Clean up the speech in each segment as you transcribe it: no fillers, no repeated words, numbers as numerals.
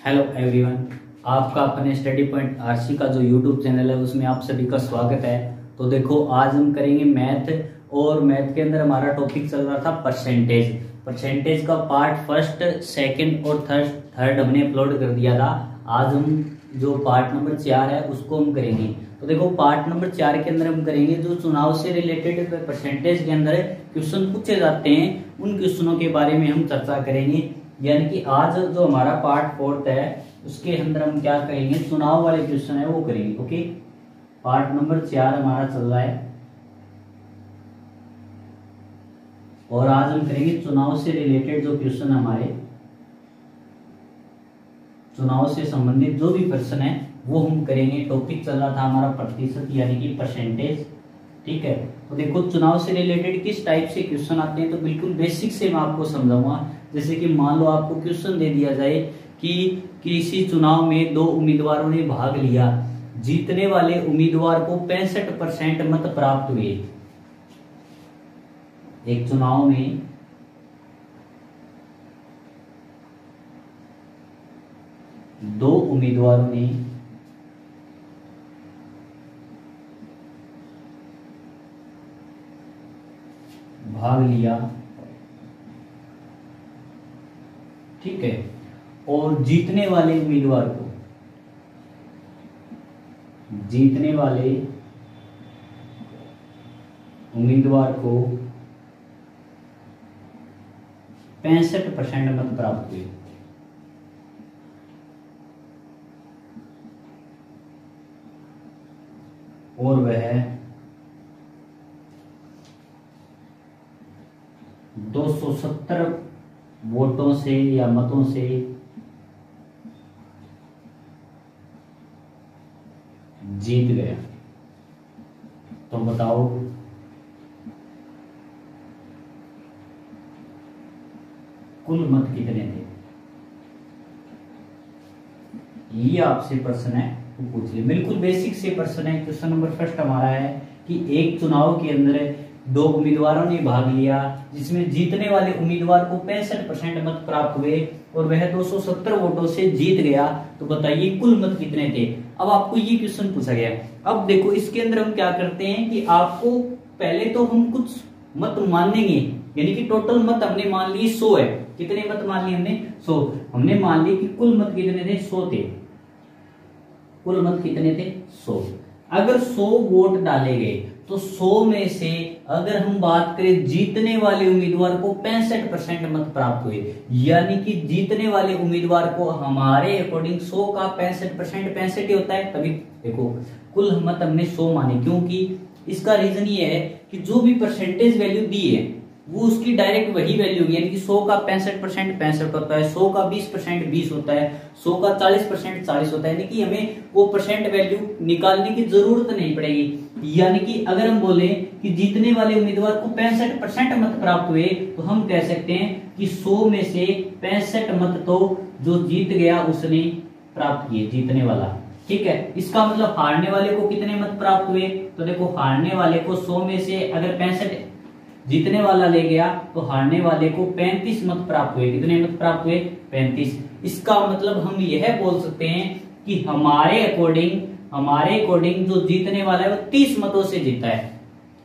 Hello everyone, आपका अपने study point RC का जो यूट्यूब चैनल है उसमें आप सभी का स्वागत है। तो देखो, आज हम करेंगे मैथ और मैथ के अंदर हमारा टॉपिक चल रहा था परसेंटेज का पार्ट फर्स्ट, सेकंड और थर्ड हमने अपलोड कर दिया था। आज हम जो पार्ट नंबर 4 है उसको हम करेंगे। तो देखो, पार्ट नंबर 4 के अंदर हम करेंगे जो चुनाव से रिलेटेड परसेंटेज के अंदर क्वेश्चन पूछे जाते हैं, उन क्वेश्चनों के बारे में हम चर्चा करेंगे। यानी कि आज जो हमारा पार्ट 4 है उसके अंदर हम क्या करेंगे, चुनाव वाले क्वेश्चन है वो करेंगे। ओके, पार्ट नंबर 4 हमारा चल रहा है और आज हम करेंगे चुनाव से रिलेटेड जो क्वेश्चन हमारे चुनाव से संबंधित जो भी प्रश्न है वो हम करेंगे। टॉपिक चल रहा था हमारा प्रतिशत यानी कि परसेंटेज। ठीक है, तो देखो चुनाव से रिलेटेड किस टाइप से क्वेश्चन आते हैं, तो बिल्कुल बेसिक से मैं आपको समझाऊंगा। जैसे कि मान लो आपको क्वेश्चन दे दिया जाए कि किसी चुनाव में 2 उम्मीदवारों ने भाग लिया, जीतने वाले उम्मीदवार को 65% मत प्राप्त हुए। एक चुनाव में 2 उम्मीदवारों ने भाग लिया, ठीक है, और जीतने वाले उम्मीदवार को 65% मत प्राप्त हुए। और वह 270 वोटों से या मतों से जीत गया। तो बताओ कुल मत कितने थे? ये आपसे प्रश्न है, तो पूछ लिया। बिल्कुल बेसिक से प्रश्न है। क्वेश्चन नंबर फर्स्ट हमारा है कि एक चुनाव के अंदर 2 उम्मीदवारों ने भाग लिया जिसमें जीतने वाले उम्मीदवार को 65% मत प्राप्त हुए और वह 270 वोटों से जीत गया। तो बताइए कुल मत कितने थे? अब आपको ये क्वेश्चन पूछा गया। अब देखो, इसके अंदर हम क्या करते हैं कि आपको पहले तो हम कुछ मत मान लेंगे, यानी कि टोटल मत हमने मान लिए 100 है। कितने मत मान लिए हमने? 100। हमने मान लिए कि कुल मत कितने थे? 100 थे। कुल मत कितने थे? 100। अगर 100 वोट डाले गए तो 100 में से अगर हम बात करें जीतने वाले उम्मीदवार को 65% मत प्राप्त हुए, यानी कि जीतने वाले उम्मीदवार को हमारे अकॉर्डिंग 100 का 65% 65 ही होता है। तभी देखो कुल मत हमने 100 माने, क्योंकि इसका रीजन ये है कि जो भी परसेंटेज वैल्यू दी है वो उसकी डायरेक्ट वही वैल्यू होगी। यानी कि 100 का 65% 65 होता है, 100 का 20% 20 होता है, 100 का 40% 40 होता है। यानी कि हमें वो परसेंट वैल्यू निकालने की जरूरत नहीं पड़ेगी। यानी कि अगर हम बोले कि जीतने वाले उम्मीदवार को 65% मत प्राप्त हुए तो हम कह सकते हैं कि 100 में से 65 मत तो जो जीत गया उसने प्राप्त किए, जीतने वाला। ठीक है, इसका मतलब हारने वाले को कितने मत प्राप्त हुए? तो देखो, हारने वाले को 100 में से अगर 65 जीतने वाला ले गया तो हारने वाले को 35 मत प्राप्त हुए। कितने मत प्राप्त हुए? 35। इसका मतलब हम यह बोल सकते हैं कि हमारे अकॉर्डिंग जो जीतने वाला है वो 30 मतों से जीता है,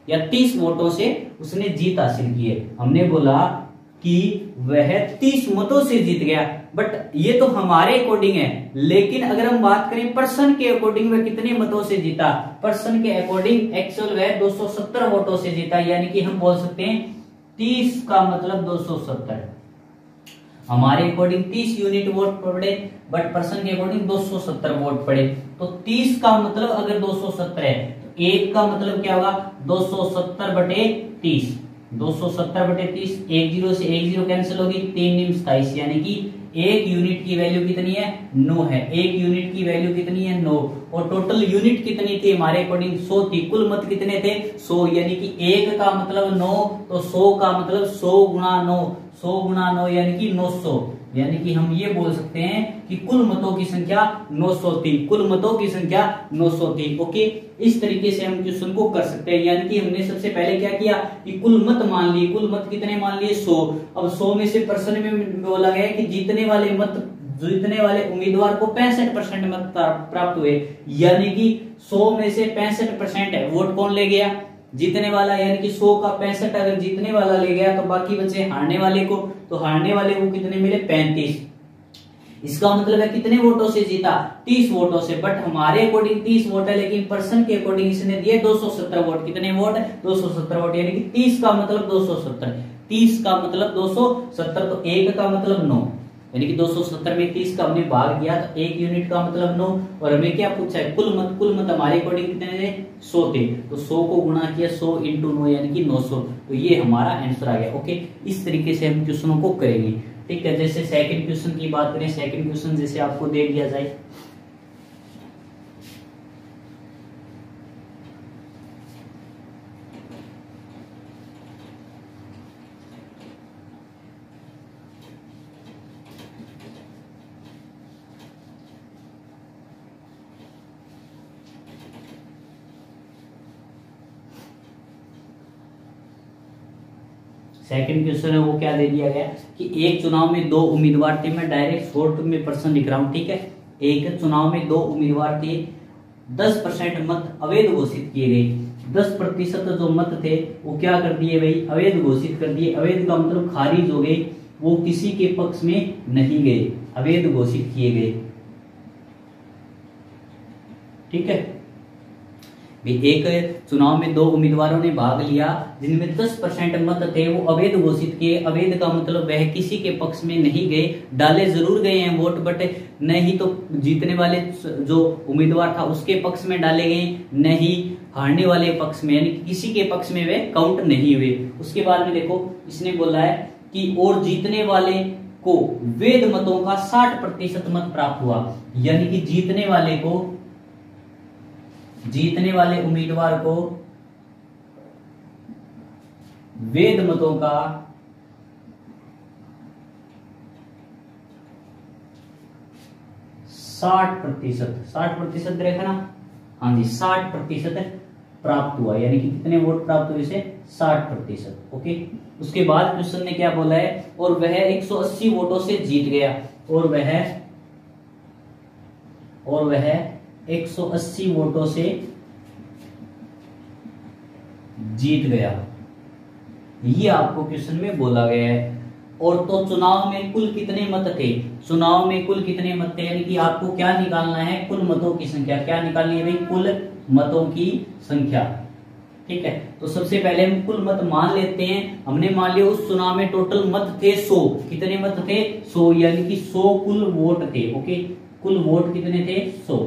या 30 वोटों से उसने जीत हासिल की है। हमने बोला कि वह 30 मतों से जीत गया, बट ये तो हमारे अकॉर्डिंग है। लेकिन अगर हम बात करें पर्सन के अकॉर्डिंग वह कितने मतों से जीता, पर्सन के अकॉर्डिंग एक्चुअल वह 270 वोटों से जीता। यानी कि हम बोल सकते हैं 30 का मतलब 270। हमारे अकॉर्डिंग 30 यूनिट वोट पड़े, बट पर्सन के अकॉर्डिंग 270 वोट पड़े। तो 30 का मतलब अगर 270 है तो 1 का मतलब क्या होगा? 270 बटे 30। 270 बटे 30, 1 0 से 1 0 कैंसिल होगी, 3 निम 27। यानी कि 1 यूनिट की वैल्यू कितनी है? 9 है। 1 यूनिट की वैल्यू कितनी है? 9। और टोटल यूनिट कितनी थी हमारे अकॉर्डिंग? 100 थी। कुल मत कितने थे? 100। यानी कि 1 का मतलब 9, तो 100 का मतलब 100 गुणा 9, 100 गुणा 9 यानी कि 900। यानी कि हम ये बोल सकते हैं कि कुल मतों की संख्या 900 थी। कुल मतों की संख्या 900 थी। ओके, इस तरीके से हम क्वेश्चन को कर सकते हैं। यानी कि हमने सबसे पहले क्या किया कि कुल मत मान लिए। कुल मत कितने मान लिए? 100। अब 100 में से पर्सन में बोला गया कि जीतने वाले मत जीतने वाले उम्मीदवार को 65% मत प्राप्त हुए, यानी कि 100 में से 65% वोट कौन ले गया? जीतने वाला। यानी कि 100 का 65 अगर जीतने वाला ले गया तो बाकी बचे हारने वाले को, तो हारने वाले को कितने मिले? 35। इसका मतलब है कितने वोटों से जीता? 30 वोटों से। बट हमारे अकॉर्डिंग 30 वोट है, लेकिन पर्सन के अकॉर्डिंग इसने दिए 270 वोट। कितने वोट? 270 वोट। यानी कि 30 का मतलब 270, 30 का मतलब 270, तो 1 का मतलब 9, यानी कि 270 में 30 का हमने भाग दिया तो 1 यूनिट का मतलब 9। और हमें क्या पूछा है? कुल मत। कुल मत हमारे अकॉर्डिंग कितने थे? 100 थे, तो 100 को गुणा किया 100 इंटू 9 यानी कि 900, तो ये हमारा आंसर आ गया। ओके, इस तरीके से हम क्वेश्चनों को करेंगे। ठीक है, जैसे सेकंड क्वेश्चन की बात करें, सेकंड क्वेश्चन जैसे आपको दे दिया जाए, सेकंड क्वेश्चन है वो क्या दे दिया गया कि एक चुनाव में 2 उम्मीदवार थे। मैं डायरेक्ट शॉर्ट में पर्सन लिख रहा हूं। ठीक है, एक चुनाव में 2 उम्मीदवार थे, 10% मत अवैध घोषित किए गए। 10% जो मत थे वो क्या कर दिए भाई? अवैध घोषित कर दिए। अवैध का मतलब खारिज हो गए, वो किसी के पक्ष में नहीं गए, अवैध घोषित किए गए। ठीक है, एक चुनाव में 2 उम्मीदवारों ने भाग लिया जिनमें 10% मत थे वो अवैध घोषित किए। अवैध का मतलब वह किसी के पक्ष में नहीं गए, डाले जरूर गए हैं वोट, बट नहीं तो जीतने वाले जो उम्मीदवार था उसके पक्ष में डाले गए, नहीं हारने वाले पक्ष में, यानी कि किसी के पक्ष में वे काउंट नहीं हुए। उसके बाद में देखो इसने बोला है कि और जीतने वाले को वैध मतों का 60% मत प्राप्त हुआ, यानी कि जीतने वाले उम्मीदवार को वैध मतों का 60% देखा ना, हाँ जी 60% प्राप्त हुआ, यानी कि कितने वोट प्राप्त हुए इसे? 60%। ओके, उसके बाद क्वेश्चन ने क्या बोला है? और वह 180 वोटों से जीत गया, और वह 180 वोटों से जीत गया, ये आपको क्वेश्चन में बोला गया है। और तो चुनाव में कुल कितने मत थे? चुनाव में कुल कितने मत थे, यानी कि आपको क्या निकालना है? कुल मतों की संख्या। क्या निकालनी है भाई? कुल मतों की संख्या। ठीक है, तो सबसे पहले हम कुल मत मान लेते हैं। हमने मान लिया उस चुनाव में टोटल मत थे 100। कितने मत थे? 100, यानी कि 100 कुल वोट थे। ओके, कुल वोट कितने थे? 100,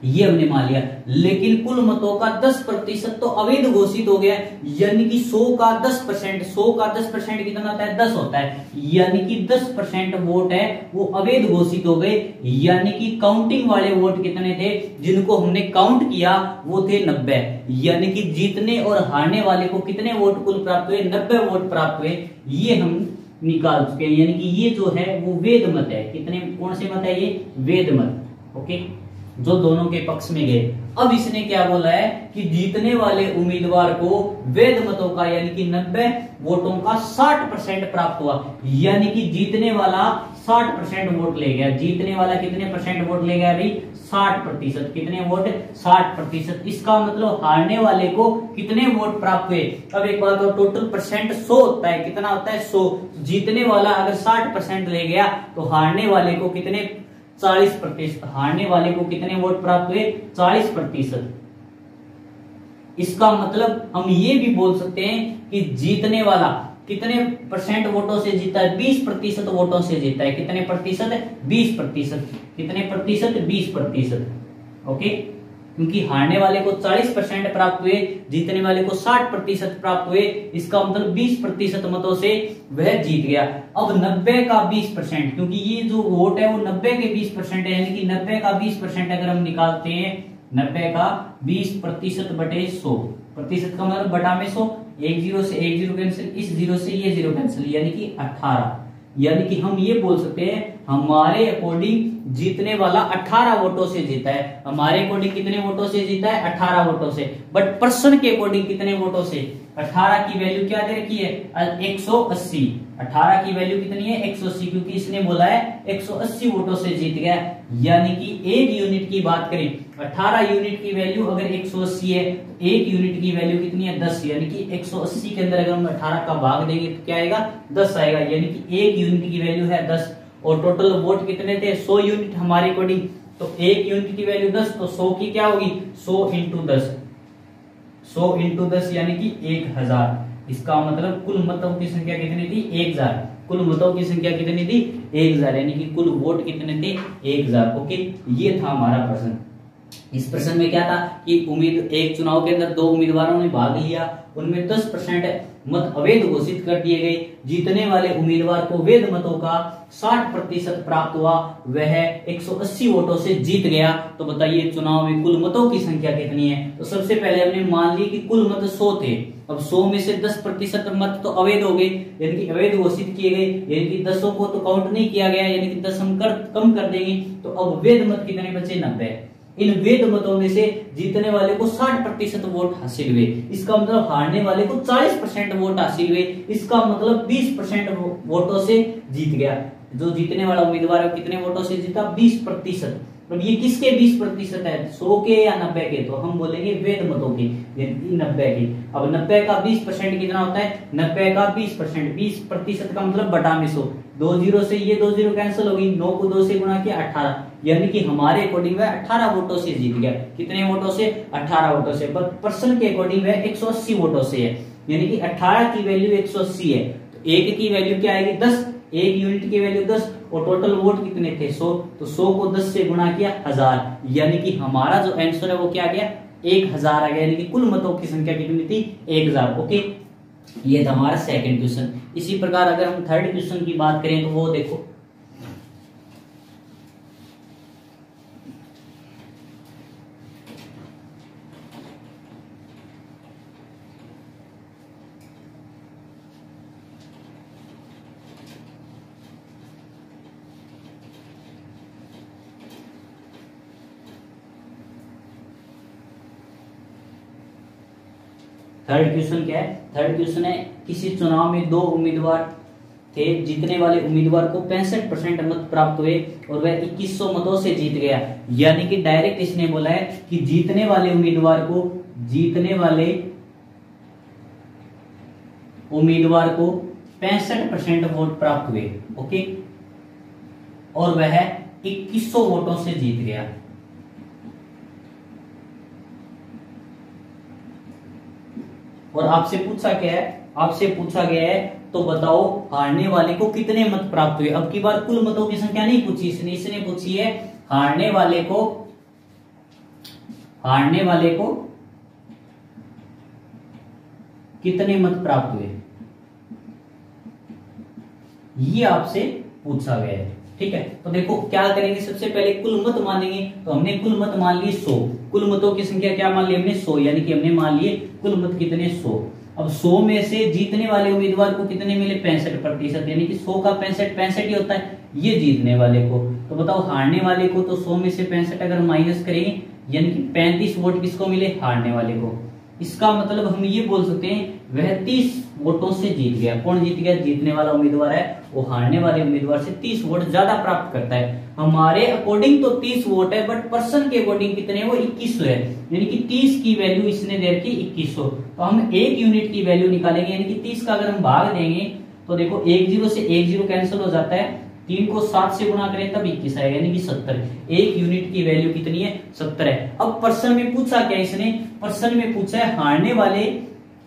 ये हमने मान लिया। लेकिन कुल मतों का 10% तो अवैध घोषित हो गया, यानी कि 100 का 10% कितना होता है? 10 होता है, यानी कि 10% वोट है वो अवैध घोषित हो गए। यानी कि काउंटिंग वाले वोट कितने थे? जिनको हमने काउंट किया वो थे 90, यानी कि जीतने और हारने वाले को कितने वोट कुल प्राप्त हुए? 90 वोट प्राप्त हुए। ये हम निकाल चुके हैं, यानी कि ये जो है वो वैध मत है। कितने, कौन से मत है ये? वैध मत। ओके, जो दोनों के पक्ष में गए। अब इसने क्या बोला है कि जीतने वाले उम्मीदवार को वैध मतों का, यानी कि 90 वोटों का 60% प्राप्त हुआ, यानी कि जीतने वाला 60% वोट ले गया। जीतने वाला कितने परसेंट वोट ले गया भाई? 60%। कितने वोट? 60%। इसका मतलब हारने वाले को कितने वोट प्राप्त हुए? अब एक बात और, टोटल परसेंट 100 होता है। कितना होता है? 100। जीतने वाला अगर 60% ले गया तो हारने वाले को कितने? 40%। हारने वाले को कितने वोट प्राप्त हुए? 40%। इसका मतलब हम ये भी बोल सकते हैं कि जीतने वाला कितने परसेंट वोटों से जीता है? 20% वोटों से जीता है। कितने प्रतिशत? 20%। कितने प्रतिशत? 20%। ओके, क्योंकि हारने वाले को 40% प्राप्त हुए, जीतने वाले को 60% प्राप्त हुए, इसका मतलब 20% मतों से वह जीत गया। अब 90 का 20%, क्योंकि ये जो वोट है वो 90 के 20% है, यानी कि 90 का 20% अगर हम निकालते हैं, 90 का 20% बटे 100, प्रतिशत का मतलब बटा में 100, एक जीरो से एक जीरो कैंसिल, इस जीरो से ये जीरो कैंसिल, यानी कि 18। यानी कि हम ये बोल सकते हैं हमारे अकॉर्डिंग जीतने वाला 18 वोटों से जीता है। हमारे अकॉर्डिंग कितने वोटों से जीता है? 18 वोटों से। बट पर्सन के अकॉर्डिंग कितने वोटों से? 18 की वैल्यू क्या दे रखी है? 180। 18 की वैल्यू कितनी है? 180, क्योंकि इसने बोला है 180 वोटों से जीत गया। यानी कि एक यूनिट की बात करें, 18 यूनिट की वैल्यू अगर 180 है तो एक यूनिट की वैल्यू कितनी है? 10। यानी कि 180 के अंदर अगर हम 18 का भाग देंगे तो क्या आएगा? 10 आएगा। यानी कि एक यूनिट की वैल्यू है 10 और टोटल वोट कितने थे? 100 यूनिट हमारे अकॉर्डिंग। तो एक यूनिट की वैल्यू 10, तो 100 की क्या होगी? 100 इंटू 10। 100 इंटू 10 यानी कि 1000। इसका मतलब कुल मतों की संख्या कितनी थी? 1000। कुल मतों की संख्या कितनी थी? 1000। यानी कि कुल वोट कितने थे? 1000। ओके, ये था हमारा प्रश्न। इस प्रश्न में क्या था कि एक चुनाव के अंदर 2 उम्मीदवारों ने भाग लिया, उनमें 10% मत अवैध घोषित कर दिए गए। जीतने वाले उम्मीदवार को वैध मतों का 60% प्राप्त हुआ, वह 180 वोटों से जीत गया। तो बताइए चुनाव में कुल मतों की संख्या कितनी है? तो सबसे पहले हमने मान ली कि कुल मत 100 थे। अब 100 में से 10% मत तो अवैध हो गए, यानी कि अवैध घोषित किए गए, यानी कि 10 को तो काउंट नहीं किया गया, यानी कि 10 हम कम कर देंगे। तो अब वैध मत कितने बचे? 90। इन वैध मतों में से जीतने वाले को 60% वोट हासिल हुए। इसका मतलब हारने वाले को 40% वोट हासिल हुए। इसका मतलब 20% वोटों से जीत गया। जो जीतने वाला उम्मीदवार है कितने वोटों से जीता? 20%। अब ये किसके 20% है? 100 के या 90 के? तो हम बोलेंगे वैध मतों के, यानी 90 के। अब 90 का 20% कितना होता है? 90 का 20%, 20% का मतलब बटा में 100। 2 जीरो से ये 2 जीरो कैंसिल होगी, 9 को 2 से गुणा किया 18। यानी कि हमारे अकॉर्डिंग वह 18 वोटों से जीत गया। कितने वोटों से? 18 वोटों से। पर पर्सन के अकॉर्डिंग वह 180 वोटों से है, यानी कि 18 की वैल्यू 180 है। तो एक की वैल्यू क्या आएगी? 10। एक यूनिट की वैल्यू 10 और टोटल वोट कितने थे? 100। तो 100 को 10 से गुणा किया 1000, यानी कि हमारा जो आंसर है वो क्या आ गया? 1000 आ गया। यानी कि कुल मतों की संख्या कितनी थी? 1000। ओके, ये था हमारा सेकंड क्वेश्चन। इसी प्रकार अगर हम थर्ड क्वेश्चन की बात करें तो वो देखो, थर्ड क्वेश्चन क्या है? थर्ड क्वेश्चन है, किसी चुनाव में 2 उम्मीदवार थे, जीतने वाले उम्मीदवार को 65% मत प्राप्त हुए और वह 2100 मतों से जीत गया। यानी कि डायरेक्ट इसने बोला है कि जीतने वाले उम्मीदवार को 65% वोट प्राप्त हुए। ओके, और वह 2100 वोटों से जीत गया। और आपसे पूछा क्या है? आपसे पूछा गया है तो बताओ हारने वाले को कितने मत प्राप्त हुए। अब की बार कुल मतों की संख्या नहीं पूछी इसने पूछी है हारने वाले को कितने मत प्राप्त हुए, ये आपसे पूछा गया है। ठीक है, तो देखो क्या करेंगे, सबसे पहले कुल मत मानेंगे। तो हमने कुल मत मान लिए 100। कुल मतों की संख्या क्या मान ली हमने? 100। यानी कि हमने मान लिए कुल मत कितने? 100। अब 100 में से जीतने वाले उम्मीदवार को कितने मिले? 65%। यानी कि 100 का 65 ही होता है, ये जीतने वाले को। तो बताओ हारने वाले को, तो 100 में से 65 अगर माइनस करेंगे यानी कि 35 वोट किसको मिले? हारने वाले को। इसका मतलब हम ये बोल सकते हैं वह 30 वोटों से जीत गया। कौन जीत गया? जीतने वाला उम्मीदवार है वो हारने वाले उम्मीदवार से 30 वोट ज्यादा प्राप्त करता है। हमारे अकॉर्डिंग तो 30 वोट है, बट पर्सन के अकॉर्डिंग कितने? वो 2100 है। यानी कि 30 की वैल्यू इसने दे रखी 2100। तो हम एक यूनिट की वैल्यू निकालेंगे, यानी कि 30 का अगर हम भाग देंगे तो देखो 1 जीरो से 1 जीरो कैंसिल हो जाता है, 3 को 7 से गुणा करें तब 21 आएगा, यानी कि 70। एक यूनिट की वैल्यू कितनी है? 70 है। अब पर्सन में पूछा क्या इसने? पर्सन में पूछा है हारने वाले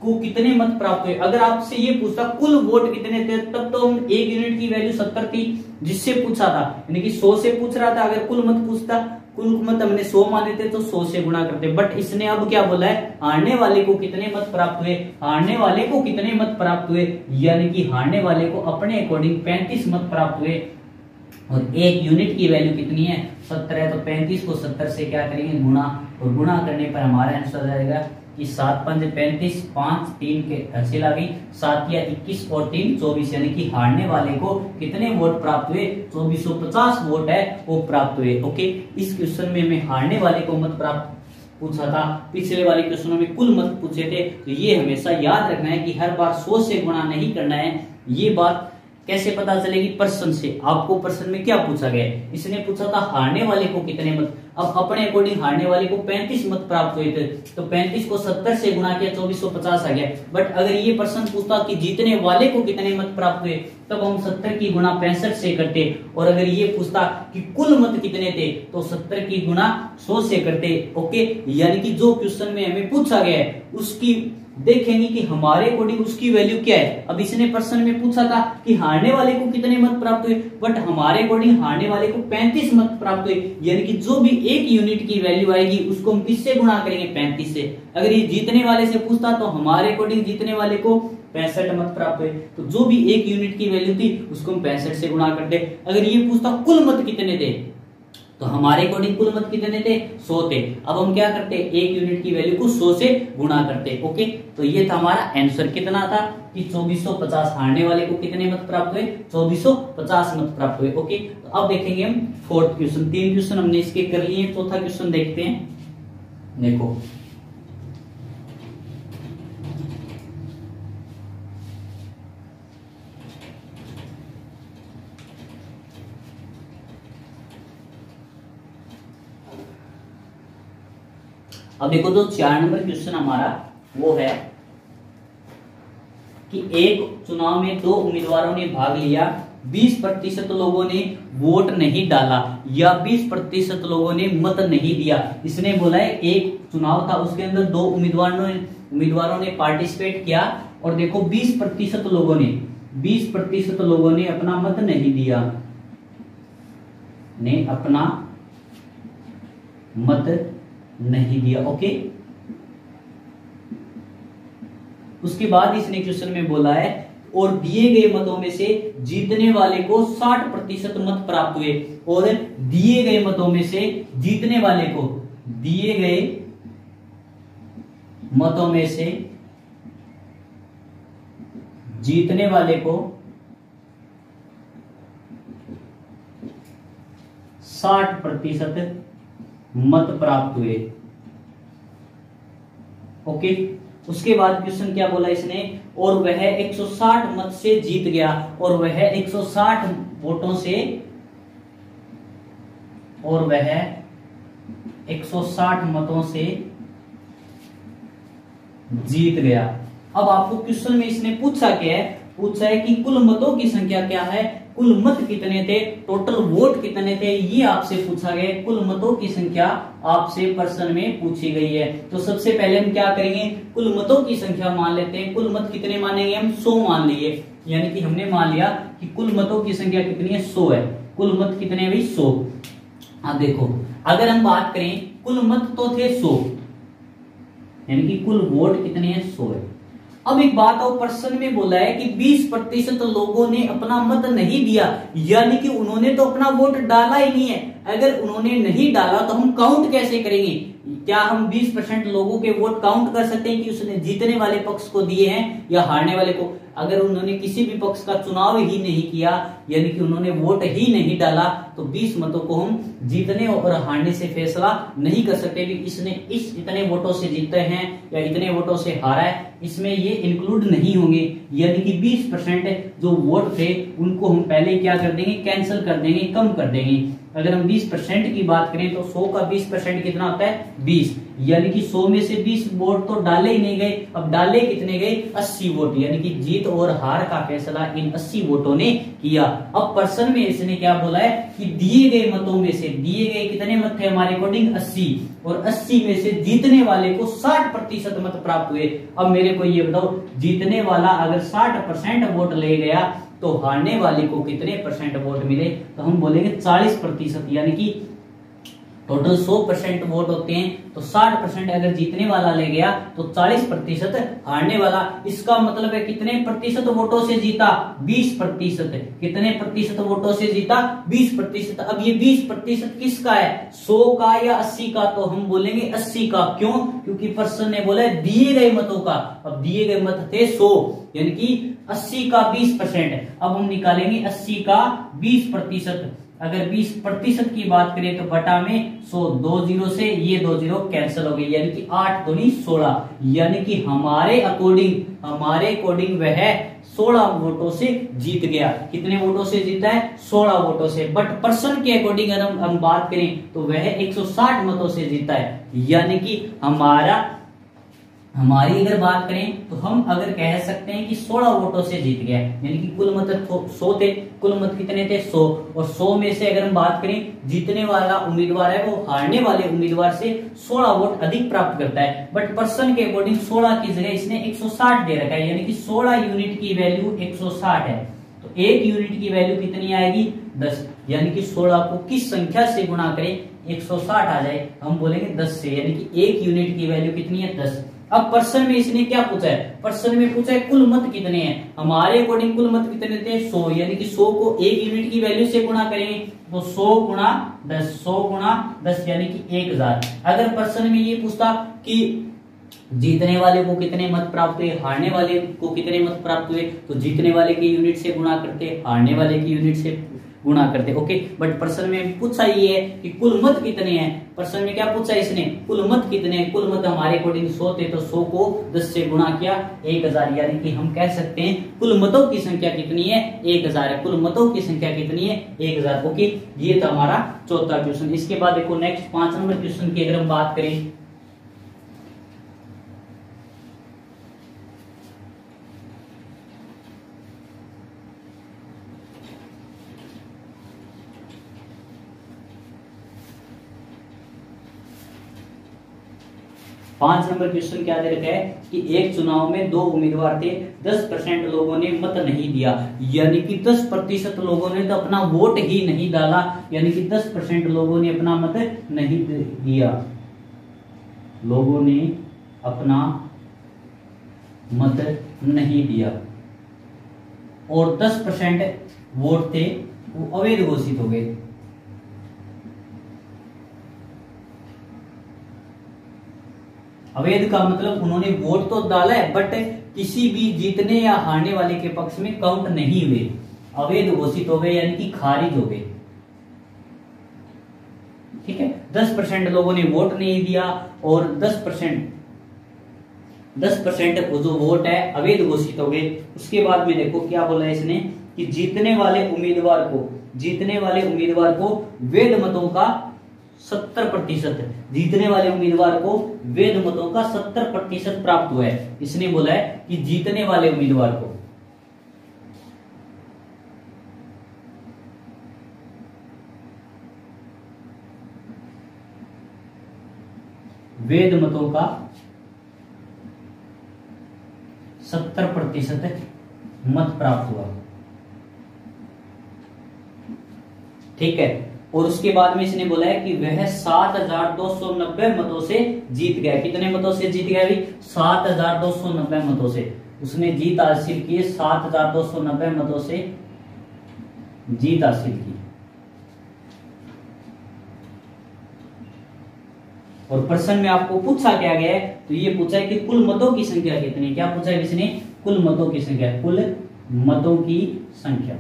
को कितने मत प्राप्त हुए। अगर आपसे ये पूछता कुल वोट कितने थे, तब तो हम एक यूनिट की वैल्यू 70 थी जिससे पूछा था, यानी कि 100 से पूछ रहा था। अगर कुल मत पूछता, कुल मत हमने 100 माने थे तो 100 से गुणा करते। बट इसने अब क्या बोला है? हारने वाले को कितने मत प्राप्त हुए। हारने वाले को कितने मत प्राप्त हुए, यानी कि हारने वाले को अपने अकॉर्डिंग 35 मत प्राप्त हुए। और एक यूनिट की वैल्यू कितनी है? 70 है। तो 35 को 70 से क्या करेंगे? गुणा, और गुणा करने पर हमारा आंसर आ जाएगा कि 7 पंज 35, 5 3 के हासिल आ गई, 7 या 21 और 3 24, यानी कि हारने वाले को कितने वोट प्राप्त हुए, 2450 वोट है वो प्राप्त हुए। ओके, इस क्वेश्चन में हमें हारने वाले को मत प्राप्त पूछा था, पिछले वाले क्वेश्चनों में कुल मत पूछे थे। तो ये हमेशा याद रखना है कि हर बार 100 से गुणा नहीं करना है। ये बात कैसे पता चलेगी, प्रश्न से। आपको प्रश्न में क्या पूछा गया है, इसने पूछा था हारने वाले को कितने मत, अब अपने अकॉर्डिंग हारने वाले को 35 मत प्राप्त हुए थे, तो 35 को 70 से गुणा किया 2450 आ गया। बट अगर ये प्रश्न पूछता कि जीतने वाले को कितने मत प्राप्त हुए, तब हम 70 की गुणा 65 से करते, और अगर ये पूछता कि कुल मत कितने थे, तो 70 की गुणा 100 से करते। ओके, यानी कि जो क्वेश्चन में हमें पूछा गया है उसकी देखेंगे कि हमारे अकॉर्डिंग उसकी वैल्यू क्या है। अब इसने प्रश्न में पूछा था कि हारने वाले को कितने मत प्राप्त हुए, बट हमारे अकॉर्डिंग हारने वाले को 35 मत प्राप्त हुए, यानी कि जो भी एक यूनिट की वैल्यू आएगी उसको हम किससे गुणा करेंगे, 35 से। अगर ये जीतने वाले से पूछता तो हमारे अकॉर्डिंग जीतने वाले को 65 मत प्राप्त हुए, तो जो भी एक यूनिट की वैल्यू थी उसको हम 65 से गुणा करते। अगर ये पूछता कुल मत कितने थे, तो हमारे अकॉर्डिंग कुल मत कितने थे, 100 थे। अब हम क्या करते, एक यूनिट की वैल्यू को 100 से गुणा करते। ओके, तो ये था हमारा आंसर, कितना था कि 2450। हारने वाले को कितने मत प्राप्त हुए, 2450 मत प्राप्त हुए। ओके, तो अब देखेंगे हम फोर्थ क्वेश्चन। 3 क्वेश्चन हमने इसके कर लिए, चौथा क्वेश्चन देखते हैं। देखो अब देखो, जो 4 नंबर क्वेश्चन हमारा वो है कि एक चुनाव में 2 उम्मीदवारों ने भाग लिया, 20% लोगों ने वोट नहीं डाला या 20% लोगों ने मत नहीं दिया। इसने बोला है एक चुनाव था, उसके अंदर 2 उम्मीदवारों ने पार्टिसिपेट किया, और देखो 20% लोगों ने अपना मत नहीं दिया, ने अपना मत नहीं दिया। ओके, उसके बाद इसने क्वेश्चन में बोला है और दिए गए मतों में से जीतने वाले को 60% मत प्राप्त हुए, और दिए गए मतों में से जीतने वाले को, दिए गए मतों में से जीतने वाले को 60% मत प्राप्त हुए। ओके, उसके बाद क्वेश्चन क्या बोला इसने, और वह 160 मत से जीत गया, और वह 160 वोटों से, और वह 160 मतों से जीत गया। अब आपको क्वेश्चन में इसने पूछा क्या है, पूछा है कि कुल मतों की संख्या क्या है, कुल मत कितने थे, टोटल वोट कितने थे, ये आपसे पूछा गया। कुल मतों की संख्या आपसे प्रश्न में पूछी गई है। तो सबसे पहले हम क्या करेंगे, कुल मतों की संख्या मान लेते हैं। कुल मत कितने मानेंगे हम, 100 मान लिए, यानी कि हमने मान लिया कि कुल मतों की संख्या कितनी है, 100 है। कुल मत कितने हैं भाई, 100। अब देखो, अगर हम बात करें, कुल मत तो थे 100, यानी कि कुल वोट कितने हैं, 100 है। अब एक बात और प्रश्न में बोला है कि 20% लोगों ने अपना मत नहीं दिया, यानी कि उन्होंने तो अपना वोट डाला ही नहीं है। अगर उन्होंने नहीं डाला तो हम काउंट कैसे करेंगे, क्या हम 20% लोगों के वोट काउंट कर सकते हैं कि उसने जीतने वाले पक्ष को दिए हैं या हारने वाले को। अगर उन्होंने किसी भी पक्ष का चुनाव ही नहीं किया, यानी कि उन्होंने वोट ही नहीं डाला, तो 20 मतों को हम जीतने और हारने से फैसला नहीं कर सकते कि इसने इतने वोटों से जीते हैं या इतने वोटों से हारा है, इसमें ये इंक्लूड नहीं होंगे। यानी कि 20% जो वोट थे उनको हम पहले क्या कर देंगे, कैंसिल कर देंगे, कम कर देंगे। अगर हम 20% की बात करें तो 100 का 20% कितना होता है, 20, यानी कि 100 में से 20 वोट तो डाले ही नहीं गए। अब डाले कितने गए, 80 वोट, यानी कि जीत और हार का फैसला इन 80 वोटों ने किया। अब प्रश्न में इसने क्या बोला है कि दिए गए मतों में से, दिए गए कितने मत थे हमारे अकॉर्डिंग, 80, और 80 में से जीतने वाले को 60% मत प्राप्त हुए। अब मेरे को ये बताओ, जीतने वाला अगर 60% वोट ले गया तो हारने वाले को कितने % वोट मिले, तो हम बोलेंगे 40%, यानी कि टोटल 100% वोट होते हैं तो 60% अगर जीतने वाला ले गया तो 40% हारने वाला। इसका मतलब है कितने प्रतिशत वोटों से जीता? 20%। कितने प्रतिशत वोटों से जीता? 20%। अब ये 20% किसका है, 100 का या 80 का? तो हम बोलेंगे 80 का। क्यों? क्योंकि पर्सन ने बोला है दिए गए मतों का। अब दिए गए मत थे 100, यानी कि 80 का 20%। अब हम निकालेंगे 80 का 20%। अगर 20% की बात करें तो बटा में 100, 2 जीरो से ये 2 जीरो कैंसिल हो गई, यानी कि 8 दूनी 16। यानी कि हमारे अकॉर्डिंग वह 16 वोटों से जीत गया। कितने वोटों से जीता है? 16 वोटों से। बट पर्सन के अकॉर्डिंग अगर हम बात करें तो वह 160 मतों से जीता है। यानी कि हमारी अगर बात करें तो हम अगर कह सकते हैं कि 16 वोटों से जीत गया, यानी कि कुल मत 100 थे। कुल मत कितने थे? 100। और 100 में से अगर हम बात करें जीतने वाला उम्मीदवार है वो हारने वाले उम्मीदवार से 16 वोट अधिक प्राप्त करता है। बट पर्सन के अकॉर्डिंग 16 की जगह इसने 160 दे रखा है, यानी कि 16 यूनिट की वैल्यू 160 है। तो 1 यूनिट की वैल्यू कितनी आएगी? 10। यानी कि 16 को किस संख्या से गुणा करें 160 आ जाए? हम बोलेंगे 10 से, यानी कि 1 यूनिट की वैल्यू कितनी है? 10। अब पर्सन में इसने क्या पूछा है? पर्सन में पूछा है कुल मत कितने हैं। हमारे अकॉर्डिंग कुल मत कितने थे? 100, यानी कि 100 को 1 यूनिट की वैल्यू से गुणा करेंगे तो 100 गुणा 10, 100 गुणा 10 यानी कि 1000। अगर पर्सन में ये पूछता कि जीतने वाले को कितने मत प्राप्त हुए, हारने वाले को कितने मत प्राप्त हुए, तो जीतने वाले की यूनिट से गुणा करते, हारने वाले की यूनिट से गुणा करते। ओके, बट प्रश्न में पूछा ये है कि कुल मत कितने हैं। प्रश्न में क्या पूछा इसने? कुल मत कितने हैं। कुल मत हमारे अकॉर्डिंग 100 थे तो 100 को 10 से गुणा किया 1000, यानी कि हम कह सकते हैं कुल मतों की संख्या कितनी है? 1000 है। कुल मतों की संख्या कितनी है? 1000। ओके, ये था हमारा चौथा क्वेश्चन। इसके बाद देखो नेक्स्ट 5 नंबर क्वेश्चन की अगर हम बात करें, पांच नंबर क्वेश्चन क्या दे रखा है कि एक चुनाव में 2 उम्मीदवार थे, 10% लोगों ने मत नहीं दिया, यानी कि 10% लोगों ने तो अपना वोट ही नहीं डाला, यानी कि 10% लोगों ने अपना मत नहीं दिया, लोगों ने अपना मत नहीं दिया और 10% वोट थे वो अवैध घोषित हो गए। अवैध का मतलब उन्होंने वोट तो डाला है बट किसी भी जीतने या हारने वाले के पक्ष में काउंट नहीं हुए, अवैध घोषित हो गए यानी कि खारिज हो गए। ठीक है, 10% लोगों ने वोट नहीं दिया और 10% जो वोट है अवैध घोषित हो गए। उसके बाद में देखो क्या बोला है इसने कि जीतने वाले उम्मीदवार को वैध मतों का 70%, जीतने वाले उम्मीदवार को वैध मतों का 70% प्राप्त हुआ है। इसने बोला है कि जीतने वाले उम्मीदवार को वैध मतों का 70% मत प्राप्त हुआ। ठीक है, और उसके बाद में इसने बोला है कि वह 7290 मतों से जीत गया। कितने मतों से जीत गया? 7290 मतों से उसने जीत हासिल की, 7290 मतों से जीत हासिल की। और प्रश्न में आपको पूछा क्या गया है? तो ये पूछा है कि कुल मतों की संख्या कितनी। क्या पूछा है इसने? कुल मतों की संख्या, कुल मतों की संख्या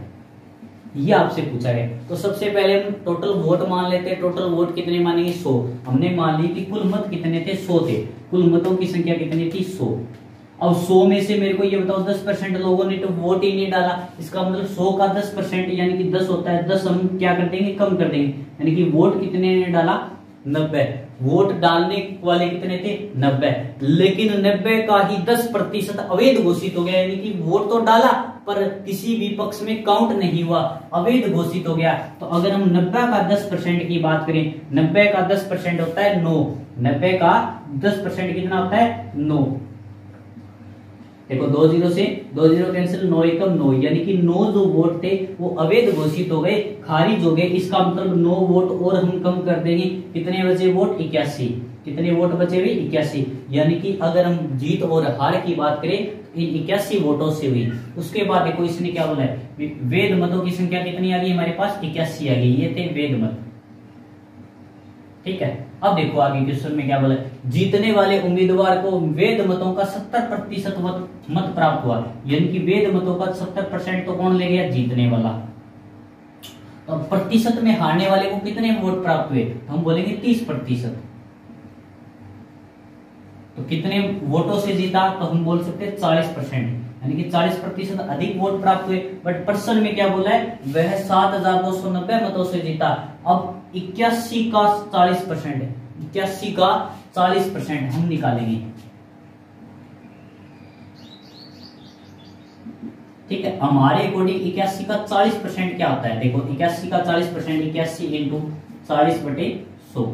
ये आपसे पूछा है। तो सबसे पहले हम टोटल वोट मान लेते हैं। टोटल वोट कितने मानेंगे? 100। हमने मान ली कि कुल मत कितने थे? 100 थे। कुल मतों की संख्या कितनी थी? 100। अब 100 में से मेरे को ये बताओ 10% लोगों ने तो वोट ही नहीं डाला। इसका मतलब 100 का 10% यानी कि 10 होता है। 10 हम क्या कर देंगे? कम कर देंगे, यानी कि वोट कितने ने डाला? 90। वोट डालने वाले कितने थे? 90। लेकिन 90 का ही 10% अवैध घोषित हो गया, यानी कि वोट तो डाला पर किसी भी पक्ष में काउंट नहीं हुआ, अवैध घोषित हो गया। तो अगर हम 90 का 10% की बात करें, 90 का 10% होता है 9। 90 का 10% कितना होता है? 9। देखो 2 0 से 2 0 कैंसिल, 9 एकम 9, यानी कि 9 जो वोट थे वो अवैध घोषित हो गए, खारिज हो गए। इसका मतलब 9 वोट और हम कम कर देंगे, कितने बचे वोट 81, कितने वोट बचे हुए 81, यानी कि अगर हम जीत और हार की बात करें तो इन 81 वोटों से हुई। उसके बाद देखो इसने क्या बोला है, वैध मतों की संख्या कितनी आ गई हमारे पास 81 आ गई, ये थे वैध मत। ठीक है, अब देखो आगे क्वेश्चन में क्या बोला है, जीतने वाले उम्मीदवार को वैध मतों का 70% मत प्राप्त हुआ, यानी कि वैध मतों का 70% तो कौन ले गया, जीतने वाला। तो प्रतिशत में हारने वाले को कितने वोट प्राप्त हुए, तो हम बोलेंगे 30%। तो कितने वोटों से जीता, तो हम बोल सकते हैं 40%, यानी कि 40% अधिक वोट प्राप्त हुए। बट पर्सन में क्या बोला है, वह 7290 मतों से जीता। अब 81 का 40% है, 81 का 40% हम निकालेंगे। ठीक है, हमारे अकॉर्डिंग 81 का 40% क्या होता है, देखो 81 का 40%, 81 इंटू 40/100,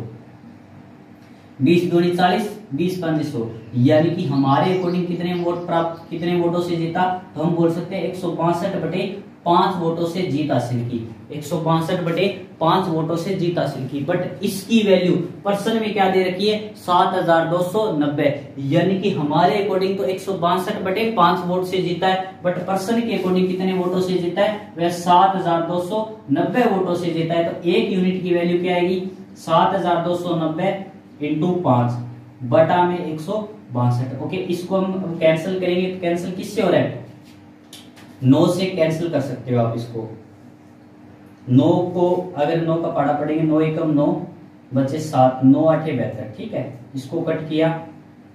20 दूनी 40, 20 पंजे 100, यानी कि हमारे अकॉर्डिंग कितने वोट प्राप्त, कितने वोटों से जीता, तो हम बोल सकते हैं 162/5 वोटों से जीत हासिल की, 162/5 वोटों से जीत हासिल की। बट इसकी वैल्यू पर्सन में क्या दे रखी है, 7290, यानी कि हमारे अकॉर्डिंग तो 162/5 वोट से जीता है, बट पर्सन के अकॉर्डिंग कितने वोटों से जीता है, वह 7290 वोटों से जीता है। तो एक यूनिट की वैल्यू क्या आएगी, 7290 इंटू 5 बटा में 162। ओके, इसको हम कैंसिल करेंगे, तो कैंसिल किससे हो रहा है, 9 से कैंसिल कर सकते हो आप इसको। 9 को अगर 9 का पाड़ा पड़ेंगे, 9 एकम 9 बचे 7, 9 8 72। ठीक है, इसको कट किया,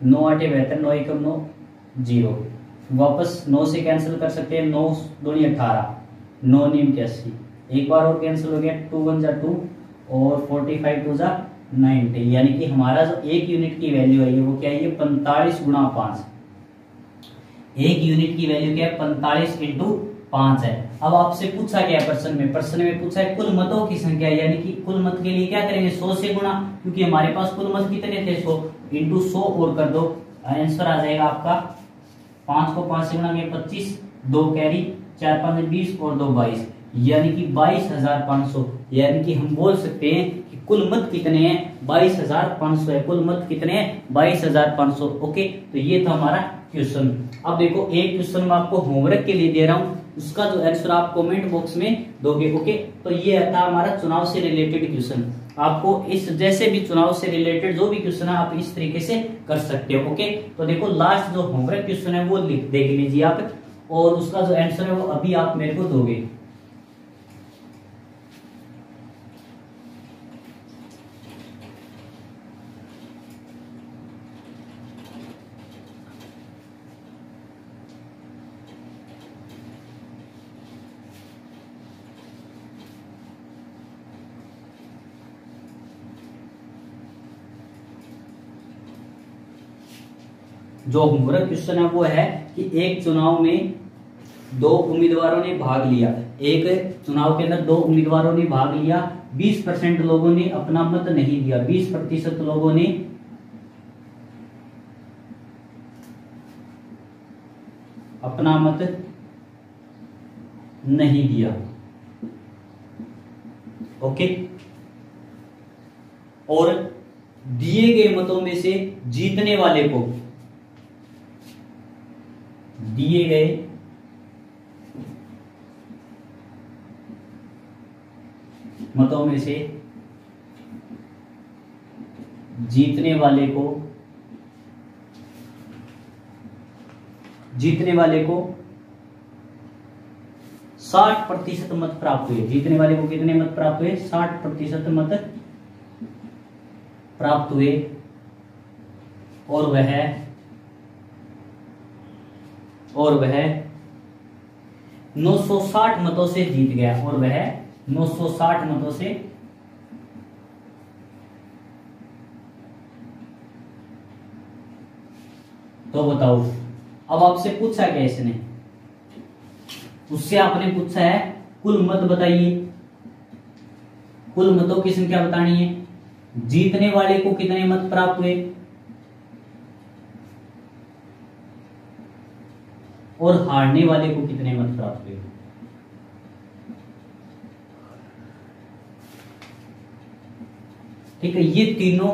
9 8 72, 9 एकम 9 0, वापस 9 से कैंसिल कर सकते हैं, 9 दूनी 18, 9 नीम 81, एक बार और कैंसिल हो गया, 2 1 जा 2 और 45 2 जा 90, यानी कि हमारा जो एक यूनिट की वैल्यू है वो क्या है, 45 गुणा 5। एक यूनिट की वैल्यू क्या है, 45 इंटू 5 है। अब आपसे पूछा गया प्रश्न में पूछा है कुल मतों की संख्या, यानी कि कुल मत के लिए क्या करेंगे, 100 से गुणा, क्योंकि हमारे पास कुल मत कितने थे 100, इंटू 100 और कर दो, आंसर आ जाएगा आपका 5 को 5 से गुणा में 25, 2 कैरी, 4 5 20 और 2 22, यानी कि 22,500, यानी कि हम बोल सकते हैं कि कुल मत कितने हैं, 22,500 है। कुल मत कितने हैं, 22,500। ओके, तो ये था हमारा क्वेश्चन। अब देखो एक क्वेश्चन मैं आपको होमवर्क के लिए दे रहा हूं, उसका जो आंसर आप कमेंट बॉक्स में दोगे। ओके, तो ये था हमारा चुनाव से रिलेटेड क्वेश्चन। आपको इस जैसे भी चुनाव से रिलेटेड जो भी क्वेश्चन है आप इस तरीके से कर सकते हो। ओके, तो देखो लास्ट जो होमवर्क क्वेश्चन है वो देख लीजिए आप, और उसका जो आंसर है वो अभी आप मेरे को दोगे। जो होमवर्क क्वेश्चन है वो है कि एक चुनाव में 2 उम्मीदवारों ने भाग लिया, एक चुनाव के अंदर 2 उम्मीदवारों ने भाग लिया, 20% लोगों ने अपना मत नहीं दिया, 20% लोगों ने अपना मत नहीं दिया। ओके, और दिए गए मतों में से जीतने वाले को, दिए गए मतों में से जीतने वाले को 60% मत प्राप्त हुए। जीतने वाले को कितने मत प्राप्त हुए, 60% मत प्राप्त हुए, और वह 960 मतों से जीत गया, और वह 960 मतों से तो बताओ, अब आपसे पूछा क्या इसने, उससे आपने पूछा है कुल मत बताइए, कुल मतों की संख्या बतानी है, जीतने वाले को कितने मत प्राप्त हुए, और हारने वाले को कितने मत प्राप्त हुए। ठीक है, ये तीनों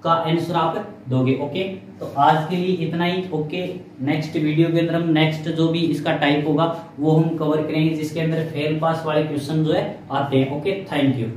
का आंसर आप दोगे। ओके, तो आज के लिए इतना ही। ओके, नेक्स्ट वीडियो के अंदर हम नेक्स्ट जो भी इसका टाइप होगा वो हम कवर करेंगे, जिसके अंदर फेल पास वाले क्वेश्चन जो है आते हैं। Okay, thank you.